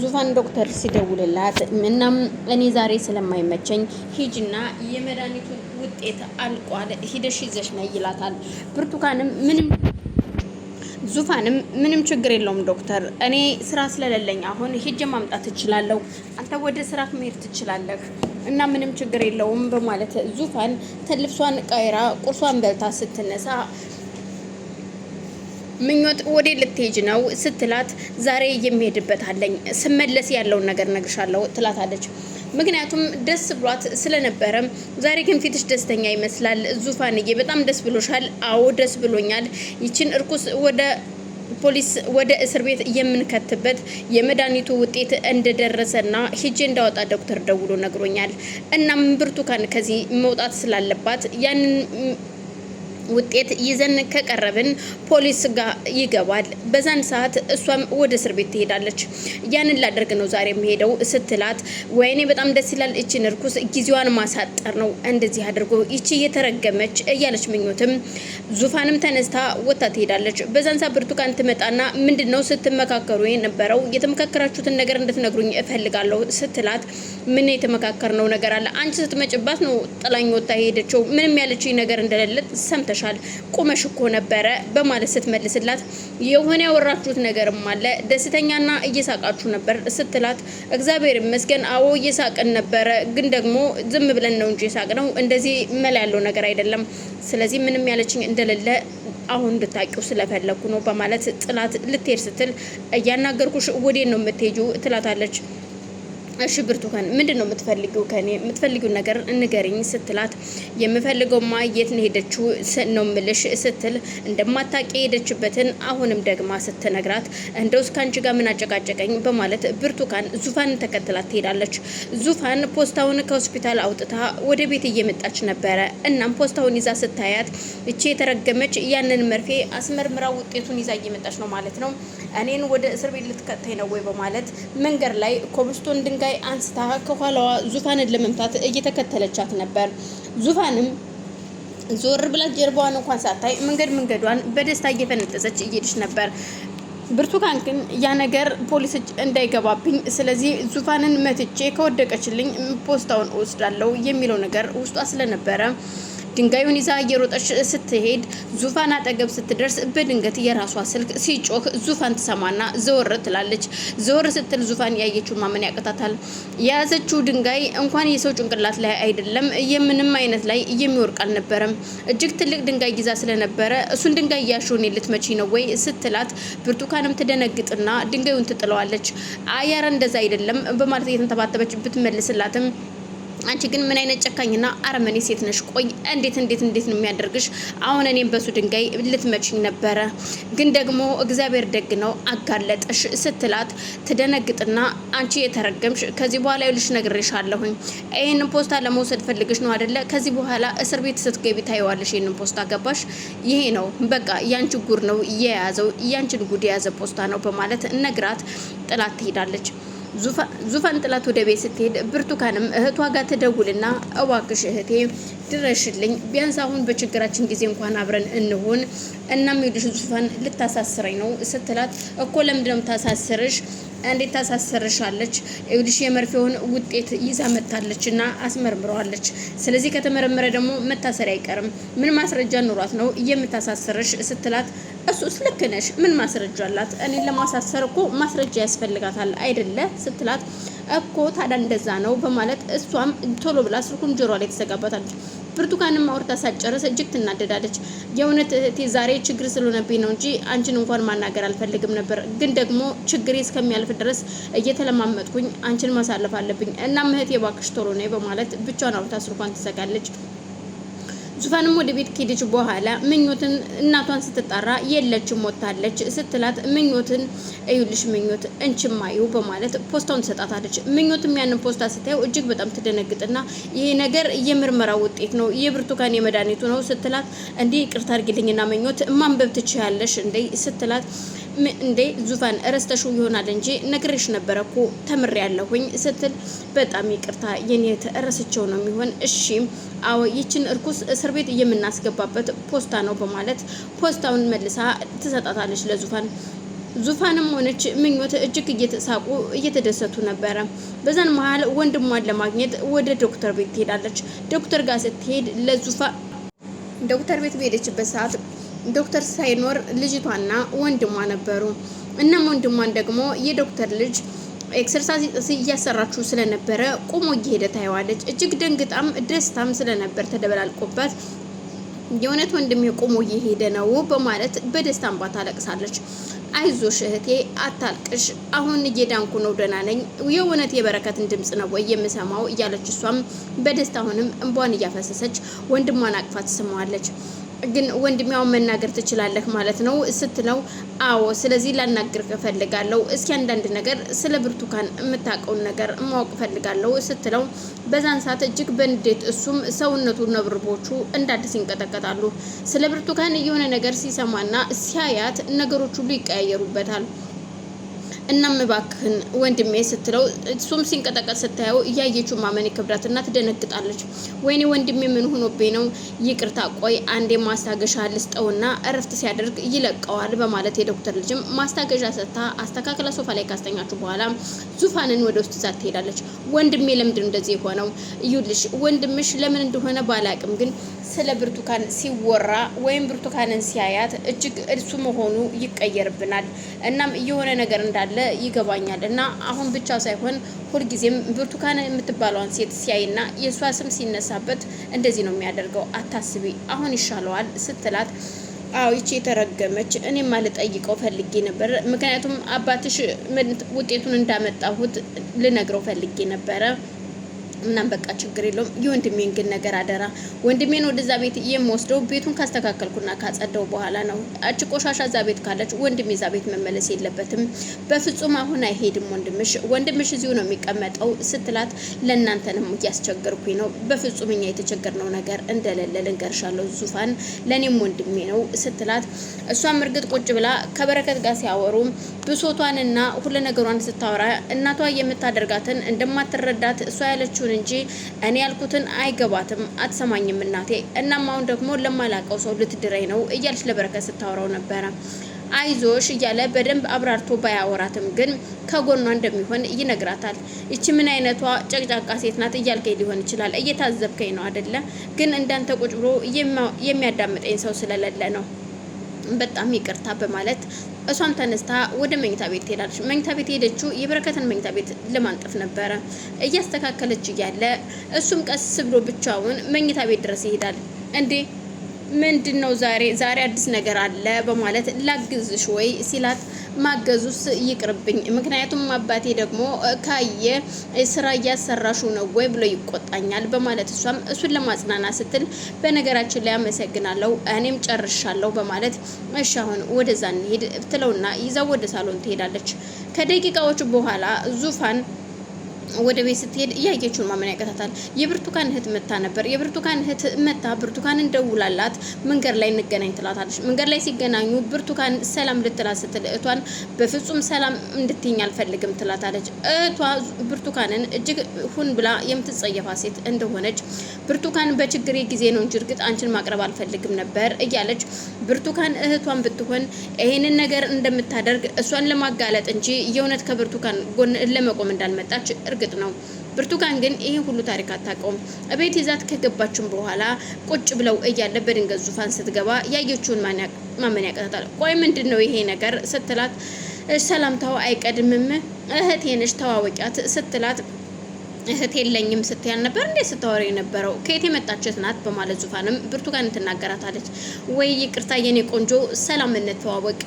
ዙፋን ዶክተር ሲደውልላት እናም እኔ ዛሬ ስለማይመቸኝ ሂጅና የመድኃኒቱ ውጤት አልቋል ሂደሽ ይዘሽ ነይ ይላታል። ብርቱካንም ዙፋንም ምንም ችግር የለውም ዶክተር፣ እኔ ስራ ስለሌለኝ አሁን ሂጅ ማምጣት እችላለሁ፣ አንተ ወደ ስራ መሄድ ትችላለህ እና ምንም ችግር የለውም በማለት ዙፋን ልብሷን ቀይራ ቁርሷን በልታ ስትነሳ ምኞት ወደ ልትሄጂ ነው ስትላት ዛሬ የሚሄድበት አለኝ ስመለስ ያለውን ነገር ነግርሻለሁ ትላታለች። ምክንያቱም ደስ ብሏት ስለነበረ ዛሬ ግን ፊትሽ ደስተኛ ይመስላል ዙፋንዬ፣ በጣም ደስ ብሎሻል? አዎ ደስ ብሎኛል። ይችን እርኩስ ፖሊስ ወደ እስር ቤት የምንከትበት የመድኃኒቱ ውጤት እንደደረሰና ሂጄ እንዳወጣ ዶክተር ደውሎ ነግሮኛል። እናም ብርቱካን ከዚህ መውጣት ስላለባት ያንን ውጤት ይዘን ከቀረብን ፖሊስ ጋር ይገባል። በዛን ሰዓት እሷም ወደ እስር ቤት ትሄዳለች። ያንን ላደርግ ነው ዛሬ የምሄደው ስትላት፣ ወይኔ በጣም ደስ ይላል፣ እቺን እርኩስ ጊዜዋን ማሳጠር ነው እንደዚህ አድርጎ ይቺ እየተረገመች እያለች ምኞትም ዙፋንም ተነስታ ወጣ ትሄዳለች። በዛን ሰዓት ብርቱካን ትመጣና ምንድነው ስትመካከሩ የነበረው? የተመካከራችሁትን ነገር እንድትነግሩኝ እፈልጋለሁ ስትላት፣ ምን የተመካከርነው ነገር አለ? አንቺ ስትመጭባት ነው ጥላኝ ወጣ ሄደችው። ምንም ያለችኝ ነገር እንደሌለ ሰምተሻል፣ ቁመሽ እኮ ነበረ በማለት ስትመልስላት፣ የሆነ ያወራችሁት ነገርም አለ ደስተኛና እየሳቃችሁ ነበር ስትላት፣ እግዚአብሔር ይመስገን አዎ እየሳቅን ነበረ፣ ግን ደግሞ ዝም ብለን ነው እንጂ ሳቅነው እንደዚህ መላ ያለው ነገር አይደለም። ስለዚህ ምንም ያለችኝ እንደሌለ አሁን እንድታቂው ስለፈለኩ ነው በማለት ጥላት ልትሄድ ስትል፣ እያናገርኩሽ ወዴት ነው የምትሄጂው ትላታለች። እሺ ብርቱካን ምንድነው የምትፈልጊው? ከኔ የምትፈልጊው ነገር ንገሪኝ ስትላት፣ የምፈልገውማ የት ነው ሄደችው ነው ምልሽ ስትል፣ እንደማታቂ ሄደችበትን አሁንም ደግማ ስትነግራት፣ እንደውስ ካንቺ ጋር ምን አጨቃጨቀኝ በማለት ብርቱካን ዙፋን ተከትላት ትሄዳለች። ዙፋን ፖስታውን ከሆስፒታል አውጥታ ወደ ቤት እየመጣች ነበረ። እናም ፖስታውን ይዛ ስታያት እቺ የተረገመች ያንን መርፌ አስመርምራ ውጤቱን ይዛ እየመጣች ነው ማለት ነው። እኔን ወደ እስር ቤት ልትከተኝ ነው ወይ በማለት መንገድ ላይ ኮብልስቶን ድንጋይ አንስታ ከኋላዋ ዙፋንን ለመምታት እየተከተለቻት ነበር። ዙፋንም ዞር ብላ ጀርባዋን እንኳን ሳታይ መንገዷን በደስታ እየፈነጠሰች እየሄደች ነበር። ብርቱካን ግን ያ ነገር ፖሊስ እንዳይገባብኝ፣ ስለዚህ ዙፋንን መትቼ ከወደቀችልኝ ፖስታውን እወስዳለሁ የሚለው ነገር ውስጧ ስለነበረ ድንጋዩን ይዛ እየሮጠች ስትሄድ ዙፋን አጠገብ ስትደርስ በድንገት የራሷ ስልክ ሲጮህ ዙፋን ትሰማና ዘወር ትላለች። ዘወር ስትል ዙፋን ያየችው ማመን ያቅታታል። የያዘችው ድንጋይ እንኳን የሰው ጭንቅላት ላይ አይደለም የምንም አይነት ላይ የሚወርቅ አልነበረም። እጅግ ትልቅ ድንጋይ ይዛ ስለነበረ እሱን ድንጋይ ያሽውን ልትመቺ ነው ወይ ስትላት፣ ብርቱካንም ትደነግጥና ድንጋዩን ትጥለዋለች። አያረ እንደዛ አይደለም በማለት እየተንተባተበች ብትመልስላትም፣ አንቺ ግን ምን አይነት ጨካኝና አረመኔ ሴት ነሽ? ቆይ እንዴት ነው የሚያደርግሽ? አሁን እኔም በሱ ድንጋይ ልትመችኝ ነበረ፣ ግን ደግሞ እግዚአብሔር ደግ ነው አጋለጠሽ ስትላት ትደነግጥና፣ አንቺ የተረገምሽ ከዚህ በኋላ ይልሽ ነግሬሻለሁኝ፣ ይሄንን ፖስታ ለመውሰድ ፈልግሽ ነው አይደለ? ከዚህ በኋላ እስር ቤት ስትገቢ ታይዋለሽ ይሄንን ፖስታ ገባሽ? ይሄ ነው በቃ ያንቺ ጉድ ነው የያዘው፣ ያንቺን ጉድ የያዘ ፖስታ ነው በማለት ነግራት ጥላት ትሄዳለች። ዙፋን ጥላት ወደ ቤት ስትሄድ ብርቱካንም እህቷ ጋር ትደውልና፣ እባክሽ እህቴ ድረሽልኝ፣ ቢያንስ አሁን በችግራችን ጊዜ እንኳን አብረን እንሆን፣ እናም ይልሽ ዙፋን ልታሳስረኝ ነው ስትላት፣ እኮ ለምንድነው የምታሳስርሽ? እንዴት ታሳስርሻለች? ይልሽ የመርፌውን ውጤት ይዛ መታለችና አስመርምረዋለች። ስለዚህ ከተመረመረ ደግሞ መታሰር አይቀርም። ምን ማስረጃ ኑሯት ነው የምታሳስርሽ ስትላት፣ እሱስ ልክ ነሽ፣ ምን ማስረጃ አላት? እኔን ለማሳሰር እኮ ማስረጃ ያስፈልጋታል አይደለ ስትላት፣ እኮ ታዲያ እንደዛ ነው በማለት እሷም ቶሎ ብላ ስልኩን ጆሮ ላይ ተዘጋባታለች። ብርቱካንም አውርታ ሳጨረስ እጅግ ትናደዳለች። የእውነት እህቴ ዛሬ ችግር ስለሆነብኝ ነው እንጂ አንቺን እንኳን ማናገር አልፈልግም ነበር፣ ግን ደግሞ ችግሬ እስከሚያልፍ ድረስ እየተለማመጥኩኝ አንቺን ማሳለፍ አለብኝ። እናም እህቴ እባክሽ ቶሎ ነይ በማለት ብቻዋን አውርታ ስልኳን ትዘጋለች። ዙፋንም ወደ ቤት ከሄደች በኋላ ምኞትን እናቷን ስትጣራ የለችም ወጣለች ስትላት፣ ምኞትን እዩልሽ ምኞት እንችማዩ በማለት ፖስታውን ትሰጣታለች። ምኞትም ያንን ፖስታ ስታየው እጅግ በጣም ትደነግጥና፣ ይሄ ነገር የምርመራ ውጤት ነው የብርቱካን የመድኃኒቱ ነው ስትላት፣ እንዴ ይቅርታ አድርጊልኝና ምኞት ማንበብ ትችያለሽ እንዴ ስትላት፣ እንዴ ዙፋን ረስተሽው ይሆናል እንጂ ነግሬሽ ነበረ እኮ ተምሬያለሁኝ ስትል፣ በጣም ይቅርታ የኔ ረስቸው ነው የሚሆን። እሺ አዎ ይችን እርኩስ እስር ቤት የምናስገባበት ፖስታ ነው በማለት ፖስታውን መልሳ ትሰጣታለች ለዙፋን። ዙፋንም ሆነች ምኞት እጅግ እየተሳቁ እየተደሰቱ ነበረ። በዛን መሀል ወንድሟን ለማግኘት ወደ ዶክተር ቤት ትሄዳለች። ዶክተር ጋር ስትሄድ ዶክተር ቤት በሄደችበት ሰዓት ዶክተር ሳይኖር ልጅቷና ወንድሟ ነበሩ። እናም ወንድሟን ደግሞ የዶክተር ልጅ ኤክሰርሳይዝ እያሰራችሁ ስለነበረ ቆሞ እየሄደ ታየዋለች። እጅግ ደንግጣም ደስታም ስለነበር ተደበላልቆባት የእውነት ወንድሜ ቆሞ እየሄደ ነው በማለት በደስታ እንባ ታለቅሳለች። አይዞሽ እህቴ አታልቅሽ፣ አሁን እየዳንኩ ነው፣ ደህና ነኝ። የእውነት የበረከትን ድምጽ ነው ወይ የምሰማው እያለች እሷም በደስታ አሁንም እንቧን እያፈሰሰች ወንድሟን አቅፋ ትስመዋለች። ግን ወንድሜው መናገር ትችላለህ ማለት ነው ስትለው፣ አዎ ስለዚህ ላናግር እፈልጋለሁ፣ እስኪ አንዳንድ ነገር ስለ ብርቱካን የምታውቀውን ነገር ማወቅ እፈልጋለሁ ስትለው፣ በዛን ሰዓት እጅግ በንዴት እሱም ሰውነቱ ነብርቦቹ እንዳዲስ ይንቀጠቀጣሉ። ስለ ብርቱካን የሆነ ነገር ሲሰማና ሲያያት ነገሮች ሁሉ ይቀያየሩበታል። እናም እባክህን ወንድሜ ስትለው እሱም ሲንቀጠቀጥ ስታየው እያየችው ማመን ይከብዳትና ትደነግጣለች። ወይኔ ወንድሜ ምን ሆኖብኝ ነው? ይቅርታ ቆይ አንዴ ማስታገሻ ልስጠውና እረፍት ሲያደርግ ይለቀዋል በማለት የዶክተር ልጅም ማስታገሻ ሰጥታ አስተካክላ ሶፋ ላይ ካስተኛችሁ በኋላ ዙፋንን ወደ ውስጥ ዛት ትሄዳለች። ወንድሜ ለምንድን እንደዚህ የሆነው? እዩልሽ ወንድምሽ ለምን እንደሆነ ባላቅም ግን ስለ ብርቱካን ሲወራ ወይም ብርቱካንን ሲያያት እጅግ እሱ መሆኑ ይቀየርብናል። እናም የሆነ ነገር እንዳለ ይገባኛል እና አሁን ብቻ ሳይሆን ሁልጊዜም ብርቱካን የምትባለዋን ሴት ሲያይና የእሷ ስም ሲነሳበት እንደዚህ ነው የሚያደርገው። አታስቢ አሁን ይሻለዋል ስትላት፣ አዎ ይቺ የተረገመች እኔም አልጠይቀው ፈልጌ ነበር፣ ምክንያቱም አባትሽ ውጤቱን እንዳመጣሁት ልነግረው ፈልጌ ነበረ። እናም በቃ ችግር የለውም። የወንድሜን ግን ነገር አደራ፣ ወንድሜን ወደዛ ቤት የምወስደው ቤቱን ካስተካከልኩና ካጸደው በኋላ ነው። አጭ ቆሻሻ እዛ ቤት ካለች ወንድሜ እዛ ቤት መመለስ የለበትም። በፍጹም አሁን አይሄድም ወንድምሽ እዚሁ ነው የሚቀመጠው ስትላት፣ ለእናንተንም እያስቸገርኩኝ ነው። በፍጹም እኛ የተቸገርነው ነገር እንደሌለ ልንገርሻለሁ ዙፋን ለእኔም ወንድሜ ነው ስትላት፣ እሷም እርግጥ ቁጭ ብላ ከበረከት ጋር ሲያወሩ ብሶቷንና ሁሉ ነገሯን ስታወራ እናቷ የምታደርጋትን እንደማትረዳት እሷ ያለችውን እንጂ እኔ ያልኩትን አይገባትም፣ አትሰማኝም እናቴ። እናም አሁን ደግሞ ለማላቀው ሰው ልትድረኝ ነው እያለች ለበረከት ስታወራው ነበረ። አይዞሽ እያለ በደንብ አብራርቶ ባያወራትም ግን ከጎኗ እንደሚሆን ይነግራታል። ይቺ ምን አይነቷ ጨቅጫቃ ሴት ናት እያልከኝ ሊሆን ይችላል፣ እየታዘብከኝ ነው አይደለ? ግን እንዳንተ ቁጭ ብሎ የሚያዳምጠኝ ሰው ስለሌለ ነው፣ በጣም ይቅርታ በማለት እሷም ተነስታ ወደ መኝታ ቤት ትሄዳለች። መኝታ ቤት ሄደችው የበረከትን መኝታ ቤት ለማንጠፍ ነበረ። እያስተካከለች እያለ እሱም ቀስ ብሎ ብቻውን መኝታ ቤት ድረስ ይሄዳል። እንዴ ምንድነው ዛሬ አዲስ ነገር አለ በማለት ላግዝሽ ወይ ሲላት፣ ማገዙስ ይቅርብኝ፣ ምክንያቱም አባቴ ደግሞ ካየ ስራ እያሰራሹ ነው ወይ ብሎ ይቆጣኛል በማለት እሱን ለማጽናናት ስትል፣ በነገራችን ላይ አመሰግናለሁ እኔም ጨርሻለሁ በማለት እሺ አሁን ወደዛ እንሄድ ትለውና ይዛው ወደ ሳሎን ትሄዳለች። ከደቂቃዎች በኋላ ዙፋን ወደ ቤት ስትሄድ እያየችውን ማመን ያቀታታል። የብርቱካን እህት መታ ነበር። የብርቱካን እህት መታ ብርቱካንን ደውላላት መንገድ ላይ እንገናኝ ትላታለች። መንገድ ላይ ሲገናኙ ብርቱካን ሰላም ልትላት ስትል እህቷን በፍጹም ሰላም እንድትይኝ አልፈልግም ትላታለች። እህቷ ብርቱካንን እጅግ ሁን ብላ የምትጸየፋ ሴት እንደሆነች፣ ብርቱካን በችግሬ ጊዜ ነው እንጂ እርግጥ አንቺን ማቅረብ አልፈልግም ነበር እያለች ብርቱካን እህቷን ብትሆን ይሄንን ነገር እንደምታደርግ እሷን ለማጋለጥ እንጂ የእውነት ከብርቱካን ጎን ለመቆም እንዳልመጣች እርግጥ ነው። ብርቱካን ግን ይሄ ሁሉ ታሪክ አታውቀውም። እቤት ይዛት ከገባችን በኋላ ቁጭ ብለው እያለ በድንገት ዙፋን ስትገባ ያየችውን ማመን ያቀታታል። ቆይ ምንድን ነው ይሄ ነገር ስትላት፣ ሰላምታው አይቀድምም እህቴ ነሽ ተዋወቂያት ስትላት፣ እህት የለኝም ስትያል ነበር እንዴ ስታወሪ የነበረው? ከየት የመጣችት ናት? በማለት ዙፋንም ብርቱካን ትናገራታለች። ወይ ይቅርታ የኔ ቆንጆ ሰላም እንተዋወቅ፣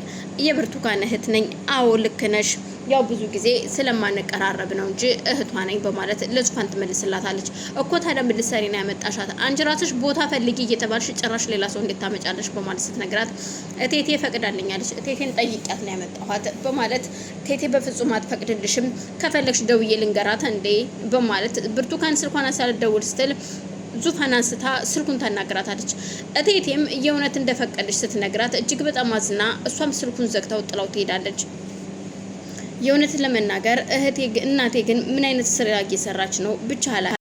የብርቱካን እህት ነኝ። አዎ ልክ ነሽ፣ ያው ብዙ ጊዜ ስለማንቀራረብ ነው እንጂ እህቷ ነኝ በማለት ለዙፋን ትመልስላታለች። እኮ ታዲያ ምን ልትሰሪ ነው ያመጣሻት? አንቺ ራስሽ ቦታ ፈልጊ እየተባልሽ ጭራሽ ሌላ ሰው እንዴት ታመጫለሽ? በማለት ስትነግራት እቴቴ ፈቅዳልኛለች፣ እቴቴን ጠይቂያት ነው ያመጣኋት በማለት እቴቴ በፍጹም አትፈቅድልሽም፣ ከፈለግሽ ደውዬ ልንገራት እንዴ በማለት ብርቱካን ስልኳን ሳልደውል ስትል ዙፋን አንስታ ስልኩን ታናግራታለች። እቴቴም የእውነት እንደፈቀደች ስትነግራት እጅግ በጣም አዝና እሷም ስልኩን ዘግታው ጥላው ትሄዳለች። የእውነትን ለመናገር እናቴ ግን ምን አይነት ስራ እየሰራች ነው ብቻ